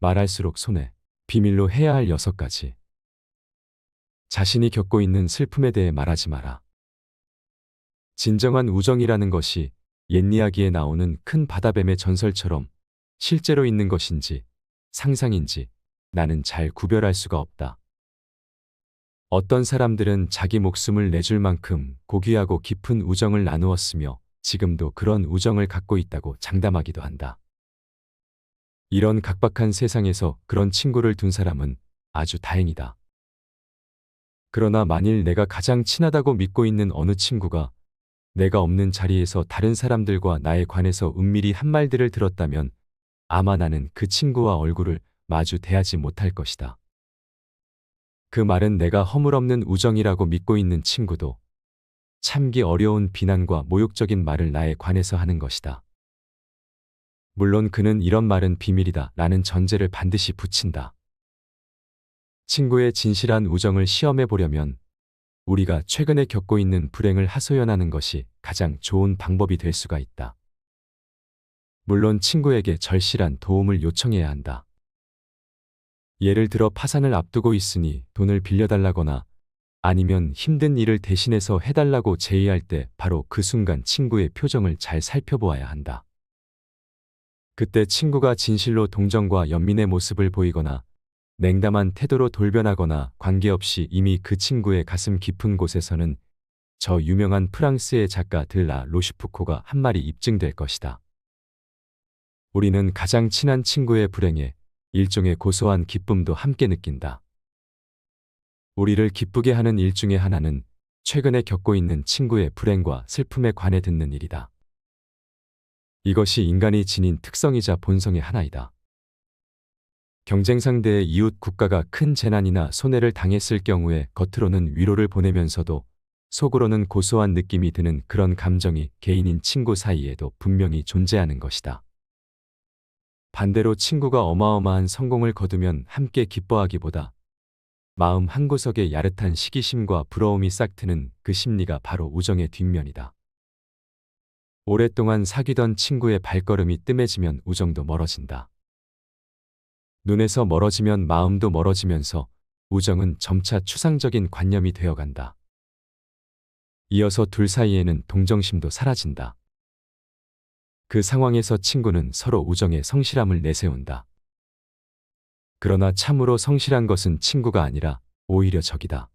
말할수록 손해. 비밀로 해야 할 6가지. 자신이 겪고 있는 슬픔에 대해 말하지 마라. 진정한 우정이라는 것이 옛 이야기에 나오는 큰 바다뱀의 전설처럼 실제로 있는 것인지 상상인지 나는 잘 구별할 수가 없다. 어떤 사람들은 자기 목숨을 내줄 만큼 고귀하고 깊은 우정을 나누었으며 지금도 그런 우정을 갖고 있다고 장담하기도 한다. 이런 각박한 세상에서 그런 친구를 둔 사람은 아주 다행이다. 그러나 만일 내가 가장 친하다고 믿고 있는 어느 친구가 내가 없는 자리에서 다른 사람들과 나에 관해서 은밀히 한 말들을 들었다면 아마 나는 그 친구와 얼굴을 마주 대하지 못할 것이다. 그 말은 내가 허물없는 우정이라고 믿고 있는 친구도 참기 어려운 비난과 모욕적인 말을 나에 관해서 하는 것이다. 물론 그는 이런 말은 비밀이다 라는 전제를 반드시 붙인다. 친구의 진실한 우정을 시험해 보려면 우리가 최근에 겪고 있는 불행을 하소연하는 것이 가장 좋은 방법이 될 수가 있다. 물론 친구에게 절실한 도움을 요청해야 한다. 예를 들어 파산을 앞두고 있으니 돈을 빌려달라거나 아니면 힘든 일을 대신해서 해달라고 제의할 때 바로 그 순간 친구의 표정을 잘 살펴보아야 한다. 그때 친구가 진실로 동정과 연민의 모습을 보이거나 냉담한 태도로 돌변하거나 관계없이 이미 그 친구의 가슴 깊은 곳에서는 저 유명한 프랑스의 작가 들라 로슈푸코가 한 말이 입증될 것이다. 우리는 가장 친한 친구의 불행에 일종의 고소한 기쁨도 함께 느낀다. 우리를 기쁘게 하는 일 중에 하나는 최근에 겪고 있는 친구의 불행과 슬픔에 관해 듣는 일이다. 이것이 인간이 지닌 특성이자 본성의 하나이다. 경쟁 상대의 이웃 국가가 큰 재난이나 손해를 당했을 경우에 겉으로는 위로를 보내면서도 속으로는 고소한 느낌이 드는 그런 감정이 개인인 친구 사이에도 분명히 존재하는 것이다. 반대로 친구가 어마어마한 성공을 거두면 함께 기뻐하기보다 마음 한구석에 야릇한 시기심과 부러움이 싹 트는 그 심리가 바로 우정의 뒷면이다. 오랫동안 사귀던 친구의 발걸음이 뜸해지면 우정도 멀어진다. 눈에서 멀어지면 마음도 멀어지면서 우정은 점차 추상적인 관념이 되어간다. 이어서 둘 사이에는 동정심도 사라진다. 그 상황에서 친구는 서로 우정의 성실함을 내세운다. 그러나 참으로 성실한 것은 친구가 아니라 오히려 적이다.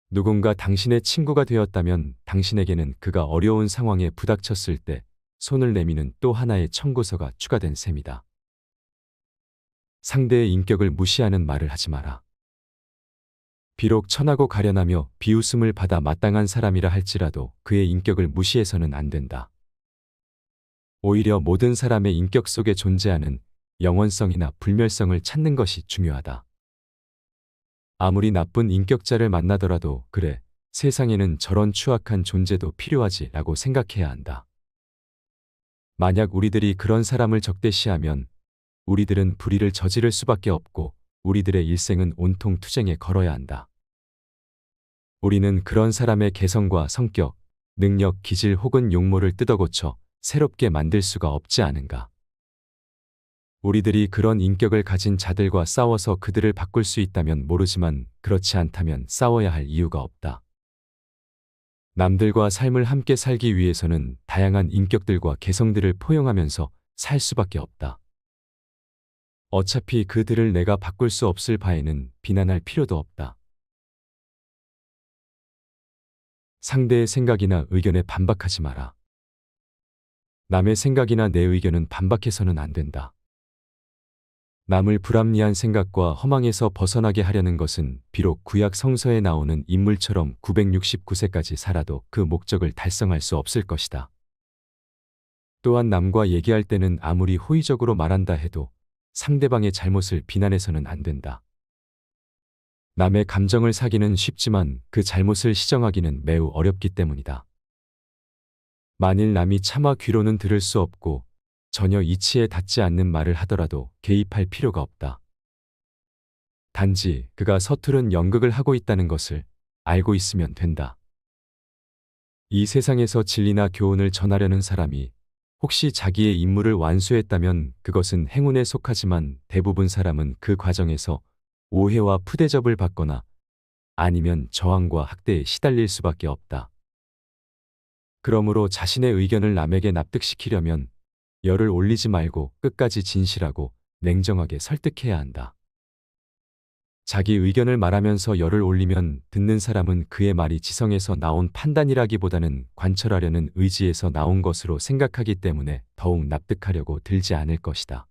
누군가 당신의 친구가 되었다면 당신에게는 그가 어려운 상황에 부닥쳤을 때 손을 내미는 또 하나의 청구서가 추가된 셈이다. 상대의 인격을 무시하는 말을 하지 마라. 비록 천하고 가련하며 비웃음을 받아 마땅한 사람이라 할지라도 그의 인격을 무시해서는 안 된다. 오히려 모든 사람의 인격 속에 존재하는 영원성이나 불멸성을 찾는 것이 중요하다. 아무리 나쁜 인격자를 만나더라도 그래, 세상에는 저런 추악한 존재도 필요하지 라고 생각해야 한다. 만약 우리들이 그런 사람을 적대시하면 우리들은 불의를 저지를 수밖에 없고 우리들의 일생은 온통 투쟁에 걸어야 한다. 우리는 그런 사람의 개성과 성격, 능력, 기질 혹은 용모를 뜯어고쳐 새롭게 만들 수가 없지 않은가. 우리들이 그런 인격을 가진 자들과 싸워서 그들을 바꿀 수 있다면 모르지만 그렇지 않다면 싸워야 할 이유가 없다. 남들과 삶을 함께 살기 위해서는 다양한 인격들과 개성들을 포용하면서 살 수밖에 없다. 어차피 그들을 내가 바꿀 수 없을 바에는 비난할 필요도 없다. 상대의 생각이나 의견에 반박하지 마라. 남의 생각이나 내 의견은 반박해서는 안 된다. 남을 불합리한 생각과 허망에서 벗어나게 하려는 것은 비록 구약 성서에 나오는 인물처럼 969세까지 살아도 그 목적을 달성할 수 없을 것이다. 또한 남과 얘기할 때는 아무리 호의적으로 말한다 해도 상대방의 잘못을 비난해서는 안 된다. 남의 감정을 사기는 쉽지만 그 잘못을 시정하기는 매우 어렵기 때문이다. 만일 남이 차마 귀로는 들을 수 없고 전혀 이치에 닿지 않는 말을 하더라도 개입할 필요가 없다. 단지 그가 서투른 연극을 하고 있다는 것을 알고 있으면 된다. 이 세상에서 진리나 교훈을 전하려는 사람이 혹시 자기의 임무를 완수했다면 그것은 행운에 속하지만 대부분 사람은 그 과정에서 오해와 푸대접을 받거나 아니면 저항과 학대에 시달릴 수밖에 없다. 그러므로 자신의 의견을 남에게 납득시키려면 열을 올리지 말고 끝까지 진실하고 냉정하게 설득해야 한다. 자기 의견을 말하면서 열을 올리면 듣는 사람은 그의 말이 지성에서 나온 판단이라기보다는 관철하려는 의지에서 나온 것으로 생각하기 때문에 더욱 납득하려고 들지 않을 것이다.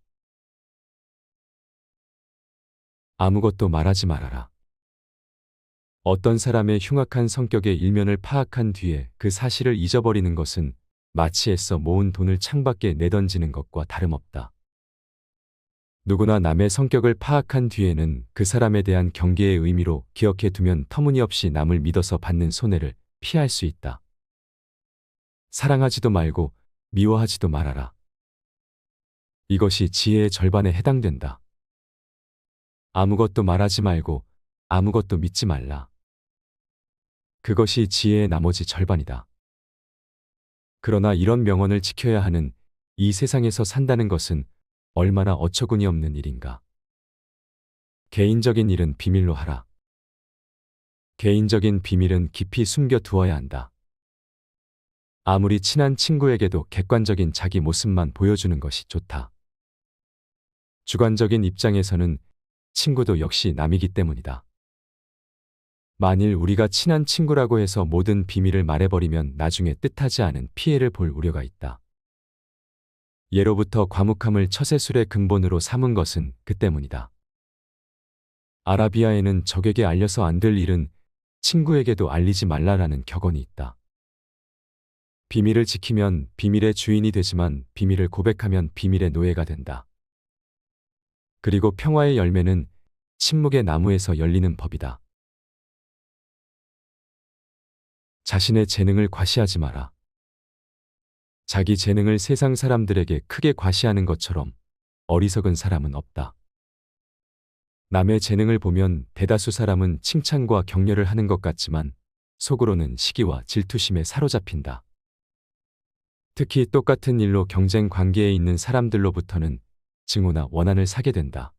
아무것도 말하지 말아라. 어떤 사람의 흉악한 성격의 일면을 파악한 뒤에 그 사실을 잊어버리는 것은 마치 애써 모은 돈을 창밖에 내던지는 것과 다름없다. 누구나 남의 성격을 파악한 뒤에는 그 사람에 대한 경계의 의미로 기억해 두면 터무니없이 남을 믿어서 받는 손해를 피할 수 있다. 사랑하지도 말고 미워하지도 말아라. 이것이 지혜의 절반에 해당된다. 아무것도 말하지 말고 아무것도 믿지 말라. 그것이 지혜의 나머지 절반이다. 그러나 이런 명언을 지켜야 하는 이 세상에서 산다는 것은 얼마나 어처구니 없는 일인가. 개인적인 일은 비밀로 하라. 개인적인 비밀은 깊이 숨겨 두어야 한다. 아무리 친한 친구에게도 객관적인 자기 모습만 보여주는 것이 좋다. 주관적인 입장에서는 친구도 역시 남이기 때문이다. 만일 우리가 친한 친구라고 해서 모든 비밀을 말해버리면 나중에 뜻하지 않은 피해를 볼 우려가 있다. 예로부터 과묵함을 처세술의 근본으로 삼은 것은 그 때문이다. 아라비아에는 적에게 알려서 안 될 일은 친구에게도 알리지 말라라는 격언이 있다. 비밀을 지키면 비밀의 주인이 되지만 비밀을 고백하면 비밀의 노예가 된다. 그리고 평화의 열매는 침묵의 나무에서 열리는 법이다. 자신의 재능을 과시하지 마라. 자기 재능을 세상 사람들에게 크게 과시하는 것처럼 어리석은 사람은 없다. 남의 재능을 보면 대다수 사람은 칭찬과 격려를 하는 것 같지만 속으로는 시기와 질투심에 사로잡힌다. 특히 똑같은 일로 경쟁 관계에 있는 사람들로부터는 증오나 원한을 사게 된다.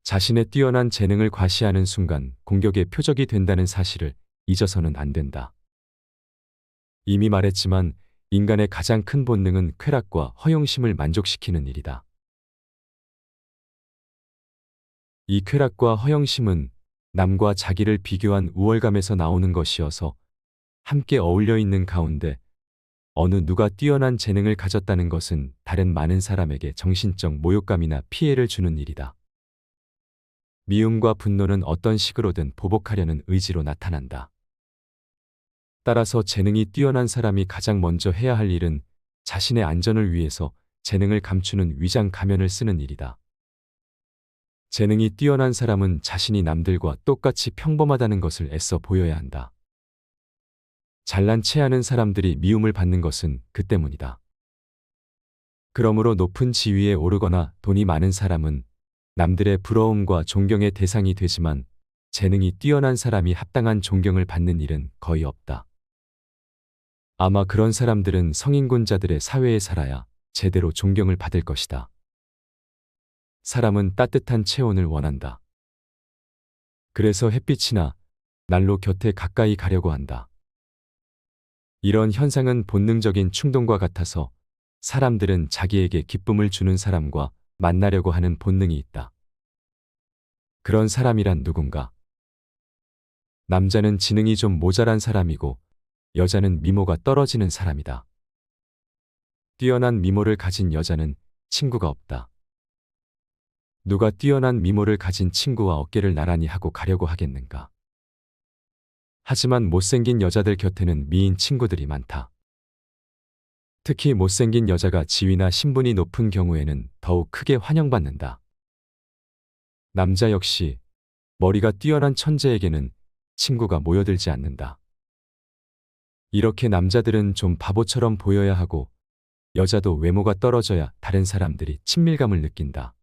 자신의 뛰어난 재능을 과시하는 순간 공격의 표적이 된다는 사실을 잊어서는 안 된다. 이미 말했지만 인간의 가장 큰 본능은 쾌락과 허영심을 만족시키는 일이다. 이 쾌락과 허영심은 남과 자기를 비교한 우월감에서 나오는 것이어서 함께 어울려 있는 가운데 어느 누가 뛰어난 재능을 가졌다는 것은 다른 많은 사람에게 정신적 모욕감이나 피해를 주는 일이다. 미움과 분노는 어떤 식으로든 보복하려는 의지로 나타난다. 따라서 재능이 뛰어난 사람이 가장 먼저 해야 할 일은 자신의 안전을 위해서 재능을 감추는 위장 가면을 쓰는 일이다. 재능이 뛰어난 사람은 자신이 남들과 똑같이 평범하다는 것을 애써 보여야 한다. 잘난 체하는 사람들이 미움을 받는 것은 그 때문이다. 그러므로 높은 지위에 오르거나 돈이 많은 사람은 남들의 부러움과 존경의 대상이 되지만 재능이 뛰어난 사람이 합당한 존경을 받는 일은 거의 없다. 아마 그런 사람들은 성인군자들의 사회에 살아야 제대로 존경을 받을 것이다. 사람은 따뜻한 체온을 원한다. 그래서 햇빛이나 난로 곁에 가까이 가려고 한다. 이런 현상은 본능적인 충동과 같아서 사람들은 자기에게 기쁨을 주는 사람과 만나려고 하는 본능이 있다. 그런 사람이란 누군가? 남자는 지능이 좀 모자란 사람이고 여자는 미모가 떨어지는 사람이다. 뛰어난 미모를 가진 여자는 친구가 없다. 누가 뛰어난 미모를 가진 친구와 어깨를 나란히 하고 가려고 하겠는가? 하지만 못생긴 여자들 곁에는 미인 친구들이 많다. 특히 못생긴 여자가 지위나 신분이 높은 경우에는 더욱 크게 환영받는다. 남자 역시 머리가 뛰어난 천재에게는 친구가 모여들지 않는다. 이렇게 남자들은 좀 바보처럼 보여야 하고 여자도 외모가 떨어져야 다른 사람들이 친밀감을 느낀다.